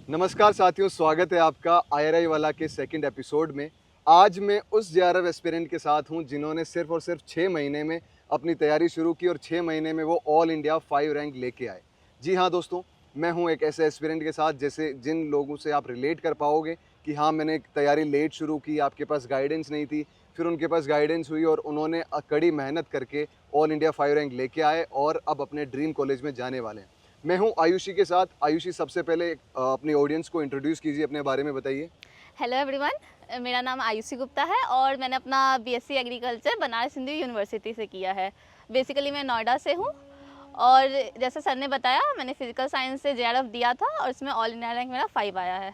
नमस्कार साथियों, स्वागत है आपका आईआरआई वाला के सेकंड एपिसोड में। आज मैं उस जेआरएफ एस्पिरेंट के साथ हूं जिन्होंने सिर्फ और सिर्फ 6 महीने में अपनी तैयारी शुरू की और 6 महीने में वो ऑल इंडिया 5 रैंक लेके आए। जी हाँ दोस्तों, मैं हूं एक ऐसे एस्पिरेंट के साथ जैसे जिन लोगों से आप रिलेट कर पाओगे कि हाँ, मैंने एक तैयारी लेट शुरू की, आपके पास गाइडेंस नहीं थी, फिर उनके पास गाइडेंस हुई और उन्होंने कड़ी मेहनत करके ऑल इंडिया 5 रैंक लेके आए और अब अपने ड्रीम कॉलेज में जाने वाले हैं। मैं हूं आयुषी के साथ। आयुषी, सबसे पहले अपनी ऑडियंस को इंट्रोड्यूस कीजिए, अपने बारे में बताइए। हेलो एवरीवन, मेरा नाम आयुषी गुप्ता है और मैंने अपना BSc agriculture Banaras Hindu university से किया है। बेसिकली मैं नोएडा से हूँ और जैसे सर ने बताया, मैंने फिजिकल साइंस से जेआरएफ दिया था और इसमें ऑल इंडिया रैंक मेरा 5 आया है।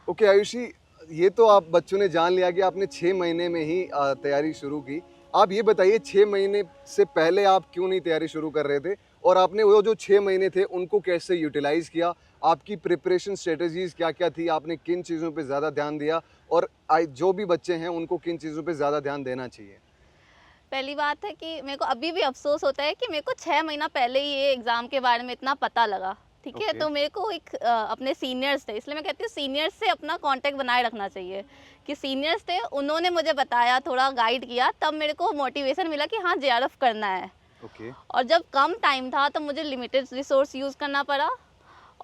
ओके आयुषी, ये तो आप बच्चों ने जान लिया कि आपने 6 महीने में ही तैयारी शुरू की। आप ये बताइए, 6 महीने से पहले आप क्यों नहीं तैयारी शुरू कर रहे थे और आपने वो जो 6 महीने थे उनको कैसे यूटिलाइज़ किया? आपकी प्रिपरेशन स्ट्रेटजीज़ क्या-क्या थी? आपने किन चीज़ों पे ज़्यादा ध्यान दिया और जो भी बच्चे हैं उनको किन चीज़ों पे ज़्यादा ध्यान देना चाहिए? पहली बात है कि मेरे को अभी भी अफसोस होता है कि मेरे को 6 महीना पहले ही ये एग्ज़ाम के बारे में इतना पता लगा। ठीक है, ओके, तो मेरे को एक अपने सीनियर्स थे, इसलिए मैं कहती हूँ सीनियर्स से अपना कांटेक्ट बनाए रखना चाहिए कि सीनियर्स थे, उन्होंने मुझे बताया, थोड़ा गाइड किया, तब मेरे को मोटिवेशन मिला कि हाँ, जेआरएफ करना है। ओके, और जब कम टाइम था तो मुझे लिमिटेड रिसोर्स यूज़ करना पड़ा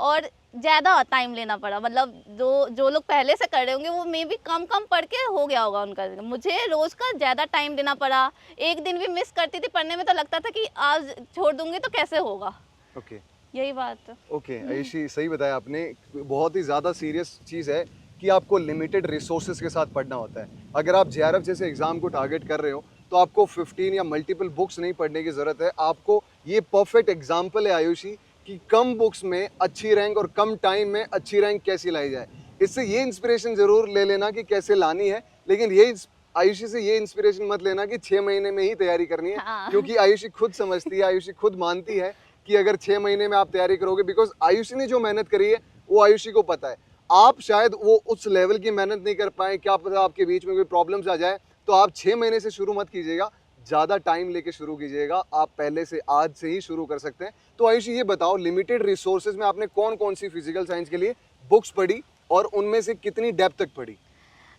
और ज़्यादा टाइम लेना पड़ा। मतलब जो जो लोग पहले से कर रहे होंगे वो मे भी कम कम पढ़ के हो गया होगा उनका, मुझे रोज़ का ज़्यादा टाइम देना पड़ा। एक दिन भी मिस करती थी पढ़ने में तो लगता था कि आज छोड़ दूंगी तो कैसे होगा। ओके। यही बात। ओके आयुषी, सही बताया आपने। बहुत ही ज़्यादा सीरियस चीज़ है कि आपको लिमिटेड रिसोर्सेज के साथ पढ़ना होता है। अगर आप जेआरएफ जैसे एग्ज़ाम को टारगेट कर रहे हो तो आपको 15 या मल्टीपल बुक्स नहीं पढ़ने की ज़रूरत है। आपको ये परफेक्ट एग्जाम्पल है आयुषी कि कम बुक्स में अच्छी रैंक और कम टाइम में अच्छी रैंक कैसी लाई जाए। इससे ये इंस्पिरेशन ज़रूर ले लेना कि कैसे लानी है, लेकिन आयुषी से ये इंस्पिरेशन मत लेना कि 6 महीने में ही तैयारी करनी है, हाँ। क्योंकि आयुषी खुद समझती है, आयुषी खुद मानती है कि अगर 6 महीने में आप तैयारी करोगे, बिकॉज आयुषी ने जो मेहनत करी है वो आयुषी को पता है। आप शायद वो उस लेवल की मेहनत नहीं कर पाए, क्या पता आपके बीच में कोई प्रॉब्लम्स आ जाए, तो आप 6 महीने से शुरू मत कीजिएगा, ज़्यादा टाइम लेके शुरू कीजिएगा। आप पहले से आज से ही शुरू कर सकते हैं। तो आयुषी ये बताओ, लिमिटेड रिसोर्सेज में आपने कौन कौन सी फिजिकल साइंस के लिए बुक्स पढ़ी और उनमें से कितनी डेप्थ तक पढ़ी?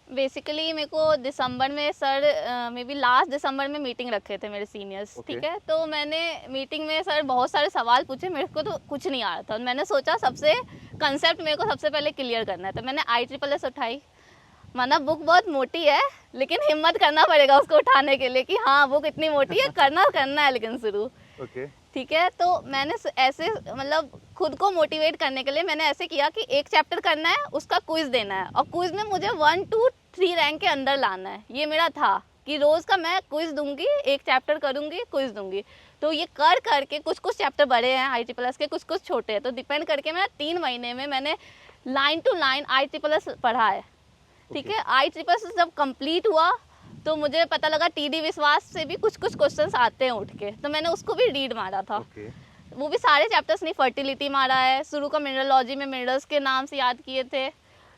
बेसिकली मेरे को दिसंबर में सर मे बी लास्ट दिसंबर में मीटिंग रखे थे मेरे सीनियर्स। ओके, ठीक है, तो मैंने मीटिंग में सर बहुत सारे सवाल पूछे, मेरे को तो कुछ नहीं आ रहा था। मैंने सोचा सबसे कंसेप्ट मेरे को सबसे पहले क्लियर करना है, तो मैंने ISSS उठाई। माना बुक बहुत मोटी है लेकिन हिम्मत करना पड़ेगा उसको उठाने के लिए कि हाँ, बुक इतनी मोटी है, करना करना है लेकिन शुरू। ओके, ठीक है, तो मैंने ऐसे मतलब खुद को मोटिवेट करने के लिए मैंने ऐसे किया कि एक चैप्टर करना है, उसका क्विज देना है और क्विज में मुझे 1 to 3 रैंक के अंदर लाना है। ये मेरा था कि रोज़ का मैं क्विज दूंगी, एक चैप्टर करूंगी, क्विज दूंगी। तो ये कर करके कुछ कुछ चैप्टर बड़े हैं ISSS के, कुछ कुछ छोटे हैं, तो डिपेंड करके मैं 3 महीने में मैंने लाइन टू लाइन ISSS पढ़ा है। ठीक है, ISSS जब कंप्लीट हुआ तो मुझे पता लगा TD विश्वास से भी कुछ कुछ क्वेश्चंस आते हैं उठ के, तो मैंने उसको भी रीड मारा था। ओके, वो भी सारे चैप्टर्स नहीं, फर्टिलिटी मारा है, शुरू का मिनरलॉजी में मिनरल्स के नाम से याद किए थे।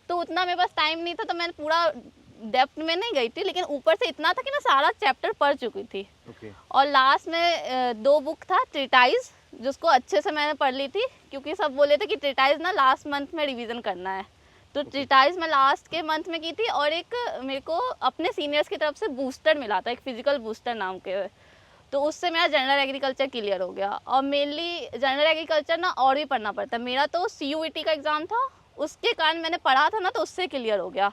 तो उतना मेरे पास टाइम नहीं था तो मैंने पूरा डेप्थ में नहीं गई थी, लेकिन ऊपर से इतना था कि मैं सारा चैप्टर पढ़ चुकी थी। ओके, और लास्ट में 2 बुक था ट्रीटाइज, जिसको अच्छे से मैंने पढ़ ली थी, क्योंकि सब बोले थे कि ट्रीटाइज ना लास्ट मंथ में रिवीजन करना है। तो ट्रीटाइज मैं लास्ट के मंथ में की थी और एक मेरे को अपने सीनियर्स की तरफ से बूस्टर मिला था, एक फिजिकल बूस्टर नाम के, तो उससे मेरा जनरल एग्रीकल्चर क्लियर हो गया। और मेनली जनरल एग्रीकल्चर ना और भी पढ़ना पड़ता है, मेरा तो CUET का एग्ज़ाम था, उसके कारण मैंने पढ़ा था ना तो उससे क्लियर हो गया।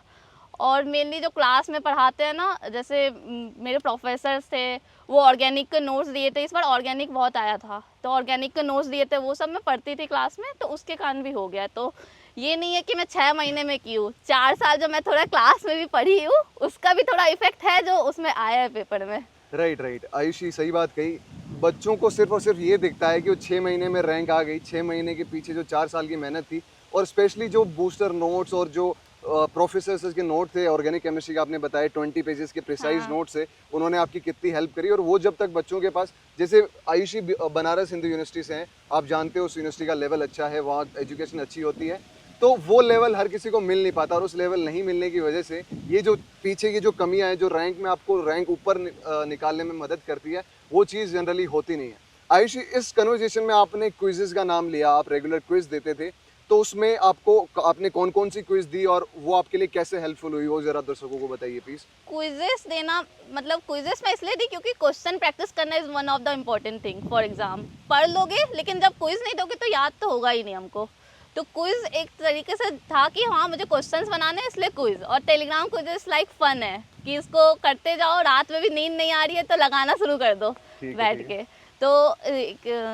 और मेनली जो क्लास में पढ़ाते हैं ना, जैसे मेरे प्रोफेसर्स थे, वो ऑर्गेनिक के नोट्स दिए थे, इस बार ऑर्गेनिक बहुत आया था तो ऑर्गेनिक के नोट्स दिए थे, वो सब मैं पढ़ती थी क्लास में, तो उसके कारण भी हो गया। तो ये नहीं है कि मैं 6 महीने में की हूँ, 4 साल जो मैं थोड़ा क्लास में भी पढ़ी हूँ उसका भी थोड़ा इफेक्ट है जो उसमें आया है पेपर में। राइट राइट, आयुषी सही बात कही। बच्चों को सिर्फ और सिर्फ ये दिखता है कि वो 6 महीने में रैंक आ गई, 6 महीने के पीछे जो 4 साल की मेहनत थी, और स्पेशली जो बूस्टर नोट्स और जो प्रोफेसर्स के नोट थे ऑर्गेनिक केमिस्ट्री का, आपने बताया 20 पेजेस के प्रिसाइज हाँ। नोट्स से उन्होंने आपकी कितनी हेल्प करी। और वो जब तक बच्चों के पास, जैसे आयुषी बनारस हिंदू यूनिवर्सिटी से हैं, आप जानते हो उस यूनिवर्सिटी का लेवल अच्छा है, वहाँ एजुकेशन अच्छी होती है, तो वो लेवल हर किसी को मिल नहीं पाता, और उस लेवल नहीं मिलने की वजह से ये जो पीछे की जो कमियां हैं, जो रैंक में आपको रैंक ऊपर निकालने में मदद करती है, वो चीज़ जनरली होती नहीं है। आयुषी, इस कन्वर्जेशन में आपने क्विजेज का नाम लिया, आप रेगुलर क्विज देते थे, तो उसमें आपको आपने कौन कौन सी क्विज दी और वो आपके लिए कैसे हेल्पफुल हुई, वो जरा दर्शकों को बताइए प्लीज। क्विजेस देना मतलब क्विजेस मैं इसलिए दी क्योंकि क्वेश्चन प्रैक्टिस करना is one of the important thing for exam. पढ़ लोगे लेकिन जब क्विज नहीं दोगे तो याद तो होगा ही नहीं हमको। तो क्विज एक तरीके से था कि हाँ मुझे क्वेश्चंस बनाने हैं इसलिए क्विज। और टेलीग्राम क्विज लाइक फन है कि इसको करते जाओ, रात में भी नींद नहीं आ रही है तो लगाना शुरू कर दो बैठ के। तो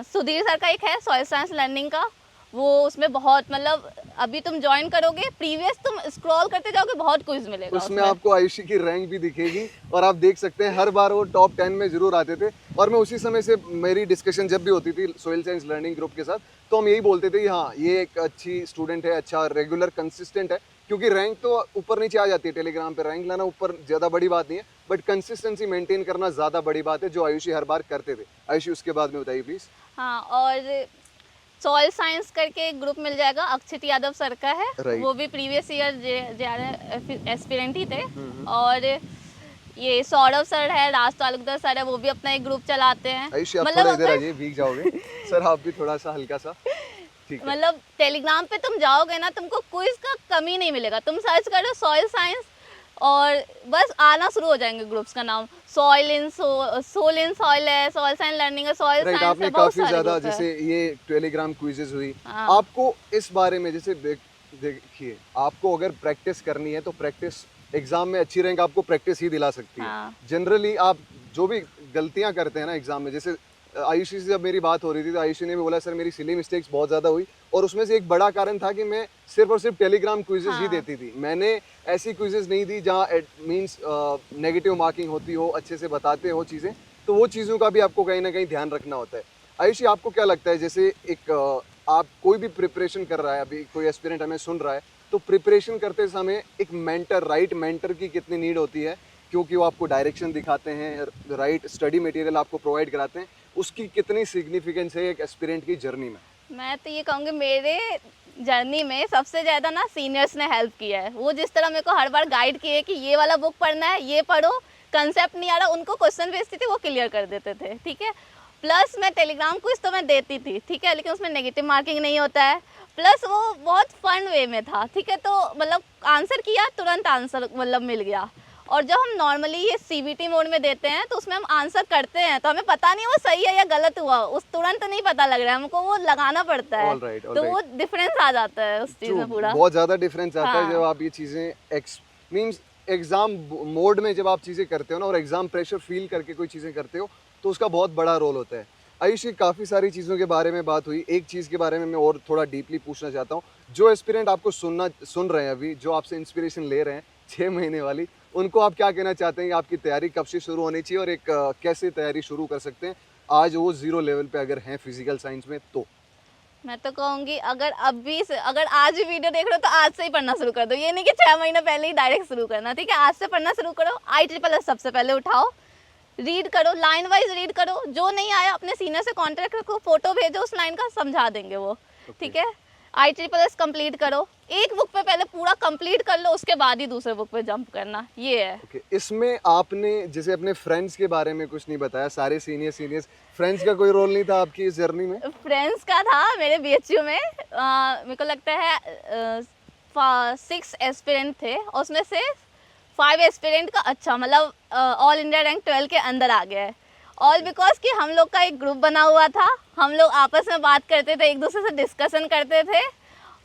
सुधीर सर का एक है सॉइल साइंस लर्निंग का, वो उसमें बहुत मतलब अभी तुम ज्वाइन करोगे प्रीवियस तुम स्क्रॉल करते जाओगे बहुत क्विज मिलेगा उसमें आपको आयुषी की रैंक भी दिखेगी और आप देख सकते हैं हर बार वो टॉप 10 में जरूर आते थे। और मैं उसी समय से मेरी डिस्कशन जब भी होती थी सोइल साइंस लर्निंग ग्रुप के साथ, तो हम यही बोलते थे कि हाँ ये एक अच्छी स्टूडेंट है, अच्छा रेगुलर कंसिस्टेंट है। क्योंकि रैंक तो ऊपर नीचे आ जाती है टेलीग्राम पे, रैंक लाना ऊपर ज़्यादा बड़ी बात नहीं है, बट कंसिस्टेंसी मेंटेन करना ज़्यादा बड़ी बात है, जो आयुषी हर बार करते थे। आयुषी उसके बाद में बताइए प्लीज़। हाँ, और सॉइल साइंस करके एक ग्रुप मिल जाएगा, अक्षित यादव सर का है। वो भी प्रीवियस ईयर एस्पिरेंट ही थे। और ये सौरभ सर है, राज तालुकदार सर है, वो भी अपना एक ग्रुप चलाते हैं। आयुषी आप थोड़ा इधर आइए, भीग जाओगे सर, आप भी थोड़ा सा हल्का सा, ठीक है। मतलब टेलीग्राम पे तुम जाओगे ना, तुमको क्विज का कमी नहीं मिलेगा। तुम सर्च करो सॉइल साइंस और बस आना शुरू हो जाएंगे ग्रुप्स का नाम। सोल इन सॉइल है, सॉइल साइंस लर्निंग है, सॉइल साइंस है, आपने काफी ज्यादा जैसे ये टेलीग्राम क्विजेस हुई। आपको इस बारे में जैसे देखिए, आपको अगर प्रैक्टिस करनी है तो प्रैक्टिस एग्जाम में अच्छी रैंक आपको प्रैक्टिस ही दिला सकती है। जनरली आप जो भी गलतियां करते हैं ना एग्जाम में, जैसे आयुषी से जब मेरी बात हो रही थी तो आयुषी ने भी बोला सर मेरी सिली मिस्टेक्स बहुत ज़्यादा हुई, और उसमें से एक बड़ा कारण था कि मैं सिर्फ और सिर्फ टेलीग्राम क्विजेस ही देती थी। मैंने ऐसी क्विजेस नहीं दी जहाँ मींस नेगेटिव मार्किंग होती हो, अच्छे से बताते हो चीज़ें, तो वो चीज़ों का भी आपको कहीं ना कहीं ध्यान रखना होता है। आयुषी आपको क्या लगता है, जैसे एक आप कोई भी प्रिपरेशन कर रहा है, अभी कोई एस्पिरेंट हमें सुन रहा है, तो प्रिपरेशन करते समय एक मेंटर, राइट मेंटर की कितनी नीड होती है, क्योंकि वो आपको डायरेक्शन दिखाते हैं, राइट स्टडी मटेरियल आपको प्रोवाइड कराते हैं, उसकी कितनी सिग्निफिकेंस है एक एस्पिरेंट की जर्नी में? मैं तो ये कहूँगी मेरे जर्नी में सबसे ज़्यादा ना सीनियर्स ने हेल्प किया है। वो जिस तरह मेरे को हर बार गाइड किए कि ये वाला बुक पढ़ना है, ये पढ़ो, कंसेप्ट नहीं आ रहा, उनको क्वेश्चन भेजती थी, वो क्लियर कर देते थे, ठीक है। प्लस मैं टेलीग्राम क्विज तो मैं देती थी, ठीक है, लेकिन उसमें नेगेटिव मार्किंग नहीं होता है। प्लस वो बहुत फन वे में था, ठीक है। तो मतलब आंसर किया, तुरंत आंसर मतलब मिल गया। और जब हम नॉर्मली ये सीबीटी मोड में देते हैं तो उसमें हम आंसर करते हैं तो हमें पता नहीं वो सही है या गलत हुआ, उस तुरंत नहीं पता लग रहा है हमको, वो लगाना पड़ता है। तो वो डिफरेंस आ जाता है उस चीज़ में, पूरा बहुत ज़्यादा डिफरेंस आता है जब आप ये चीज़ें मींस एग्जाम मोड में जब आप चीज़ें करते हो ना, और एग्जाम प्रेशर फील करके कोई चीज़ें करते हो, तो उसका बहुत बड़ा रोल होता है। आयुषी, काफ़ी सारी चीज़ों के बारे में बात हुई, एक चीज़ के बारे में मैं और थोड़ा डीपली पूछना चाहता हूँ। जो एस्पिरेंट आपको सुन रहे हैं अभी, जो आपसे इंस्पिरेशन ले रहे हैं 6 महीने वाली, उनको आप क्या कहना चाहते हैं कि आपकी तैयारी कब से शुरू होनी चाहिए और एक कैसे तैयारी शुरू कर सकते हैं आज वो 0 लेवल पे अगर हैं फिजिकल साइंस में? तो मैं तो कहूँगी अगर आज भी वीडियो देख रहे हो तो आज से ही पढ़ना शुरू कर दो। ये नहीं कि 6 महीने पहले ही डायरेक्ट शुरू करना, ठीक है। आज से पढ़ना शुरू करो। IEEE सबसे पहले उठाओ, रीड करो, लाइन वाइज रीड करो। जो नहीं आया अपने सीनियर से कॉन्टेक्ट रखो, फोटो भेजो, उस लाइन का समझा देंगे वो, ठीक है। IEEE कंप्लीट करो, एक बुक पे पहले पूरा कंप्लीट कर लो, उसके बाद ही दूसरे बुक पे जंप करना, ये है। इसमें आपने जैसे अपने फ्रेंड्स के बारे में कुछ नहीं बताया, सारे सीनियर्स, फ्रेंड्स का कोई रोल नहीं था आपकी इस जर्नी में? फ्रेंड्स का था मेरे BHU में। मेरे को लगता है 6 एस्पिरेंट थे, उसमें से 5 एस्पिरेंट का अच्छा मतलब ऑल इंडिया रैंक 12 के अंदर आ गया है। ऑल बिकॉज कि हम लोग का एक ग्रुप बना हुआ था, हम लोग आपस में बात करते थे, एक दूसरे से डिस्कशन करते थे,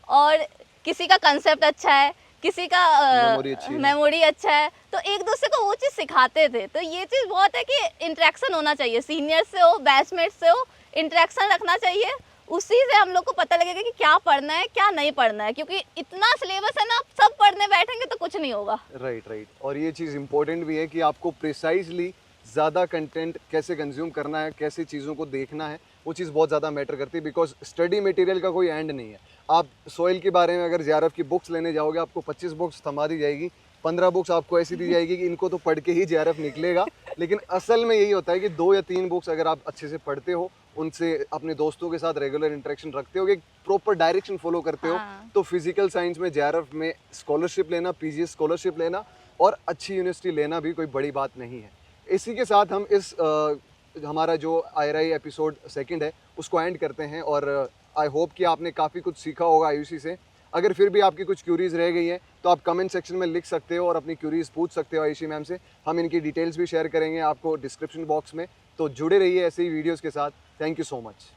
और किसी का कंसेप्ट अच्छा है, किसी का मेमोरी अच्छा है, तो एक दूसरे को वो चीज़ सिखाते थे। तो ये चीज़ बहुत है कि इंटरेक्शन होना चाहिए, सीनियर से हो, बैचमेट से हो, इंटरेक्शन रखना चाहिए। उसी से हम लोग को पता लगेगा कि क्या पढ़ना है क्या नहीं पढ़ना है, क्योंकि इतना सिलेबस है ना, आप सब पढ़ने बैठेंगे तो कुछ नहीं होगा। राइट। और ये चीज़ इंपॉर्टेंट भी है कि आपको प्रिसाइजली ज़्यादा कंटेंट कैसे कंज्यूम करना है, कैसे चीज़ों को देखना है, वो चीज़ बहुत ज़्यादा मैटर करती है। बिकॉज स्टडी मटेरियल का कोई एंड नहीं है। आप सॉइल के बारे में अगर JRF की बुक्स लेने जाओगे, आपको 25 बुक्स थमा दी जाएगी, 15 बुक्स आपको ऐसी दी जाएगी कि इनको तो पढ़ के ही JRF निकलेगा। लेकिन असल में यही होता है कि 2 या 3 बुक्स अगर आप अच्छे से पढ़ते हो, उनसे अपने दोस्तों के साथ रेगुलर इंटरेक्शन रखते हो, एक प्रॉपर डायरेक्शन फॉलो करते हो, तो फिजिकल साइंस में JRF में स्कॉलरशिप लेना, PGS स्कॉलरशिप लेना और अच्छी यूनिवर्सिटी लेना भी कोई बड़ी बात नहीं है। इसी के साथ हम इस हमारा जो IRI एपिसोड 2 है उसको एंड करते हैं, और आई होप कि आपने काफ़ी कुछ सीखा होगा आयुषी से। अगर फिर भी आपकी कुछ क्यूरीज़ रह गई हैं तो आप कमेंट सेक्शन में लिख सकते हो और अपनी क्यूरीज़ पूछ सकते हो आयुषी मैम से। हम इनकी डिटेल्स भी शेयर करेंगे आपको डिस्क्रिप्शन बॉक्स में। तो जुड़े रहिए ऐसे ही वीडियोज़ के साथ। Thank you so much.